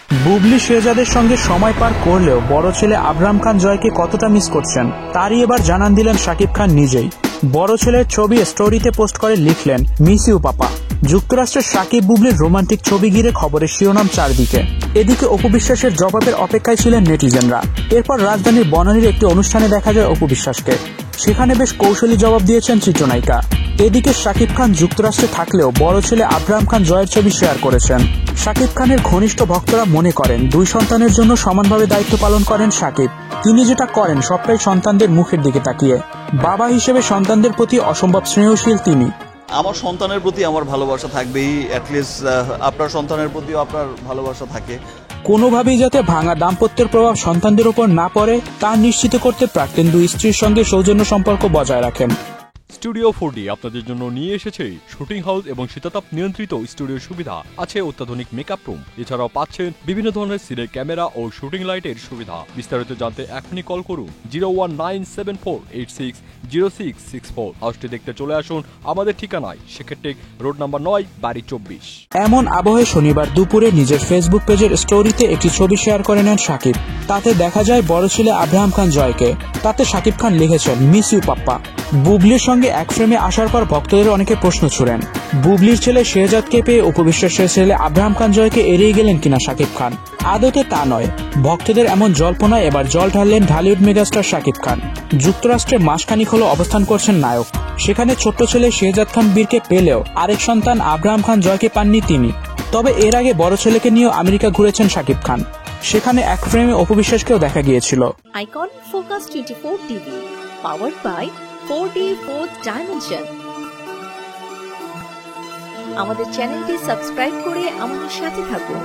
বুবলি শেহজাদের সঙ্গে সময় পার করলেও বড় ছেলে আবরাম খান জয়কে কতটা মিস করছেন তারই এবার জানান দিলেন শাকিব খান নিজেই। বড় ছেলের ছবি স্টোরিতে পোস্ট করে লিখলেন, মিস ইউ পাপা। যুক্তরাষ্ট্রের শাকিব বুবলির রোমান্টিক ছবি ঘিরে খবরের শিরোনাম চারদিকে। এদিকে অপু বিশ্বাসের জবাবের অপেক্ষায় ছিলেন নেটিজেনরা। এরপর রাজধানীর বনানীর একটি অনুষ্ঠানে দেখা যায় অপু বিশ্বাসকে। সেখানে বেশ কৌশলী জবাব দিয়েছেন চিত্রনায়িকা। এদিকে শাকিব খান যুক্তরাষ্ট্রে থাকলেও বড় ছেলে আবরাম খান জয়ের ছবি শেয়ার করেছেন। শাকিব খানের ঘনিষ্ঠ ভক্তরা মনে করেন 2 সন্তানের জন্য সমানভাবে দায়িত্ব পালন করেন শাকিব। তিনি যেটা করেন সবটাই সন্তানদের মুখের দিকে তাকিয়ে। বাবা হিসেবে সন্তানদের প্রতি অসম্ভব স্নেহশীল তিনি। আমার সন্তানের প্রতি আমার ভালোবাসা থাকবেই, অ্যাটলিস্ট আপনার সন্তানের প্রতিও আপনার ভালোবাসা থাকে। কোনোভাবেই যাতে ভাঙা দাম্পত্যের প্রভাব সন্তানদের উপর না পড়ে তা নিশ্চিত করতে প্রাক্তন 2 স্ত্রীর সঙ্গে সৌজন্য সম্পর্ক বজায় রাখেন। স্টুডিও 4D আপনাদের জন্য নিয়ে এসেছে শুটিং হাউস এবং শীতাতাপ নিয়ন্ত্রিত স্টুডিও সুবিধা, আছে অত্যাধুনিক মেকআপ রুম, এছাড়াও পাচ্ছেন বিভিন্ন ধরনের সিনের ক্যামেরা ও শুটিং লাইটের সুবিধা। বিস্তারিত জানতে এখনই কল করুন 01974860664। হাউসটি দেখতে চলে আসুন আমাদের ঠিকানায়, সেক্ষেত্রে রোড নাম্বার 9, বাড়ি 24। এমন আবহে শনিবার দুপুরে নিজের ফেসবুক পেজের স্টোরিতে একটি ছবি শেয়ার করে নেন শাকিব। তাতে দেখা যায় বড় ছেলে আবরাম খান জয়কে। তাতে শাকিব খান লিখেছেন, মিস ইউ পাপ্পা। বুবলির সঙ্গে এক ফ্রেমে আসার পর ভক্তদের অনেকে প্রশ্ন ছুড়েন, বুবলির ছেলে শেহজাদকে পেয়ে অপু বিশ্বাসের ছেলে আবরাম খান জয়কে এড়িয়ে গেলেন কিনা শাকিব খান। আদতে তা নয়, ভক্তদের এমন জল্পনায় এবার জল ঢাললেন ঢালিউড মেগাস্টার শাকিব খান। যুক্তরাষ্ট্রে মাসখানিক হলো অবস্থান করছেন নায়ক। সেখানে ছোট্ট ছেলে শেহজাদ খান বীরকে পেলেও আরেক সন্তান আবরাম খান জয়কে পাননি তিনি। তবে এর আগে বড় ছেলেকে নিয়েও আমেরিকা ঘুরেছেন শাকিব খান। সেখানে এক ফ্রেমে অপু বিশ্বাসকেও দেখা গিয়েছিল। Icon Focus 24 TV, powered by 4D 4th Dimension। আমাদের চ্যানেলটি সাবস্ক্রাইব করে আমাদের সাথে থাকুন।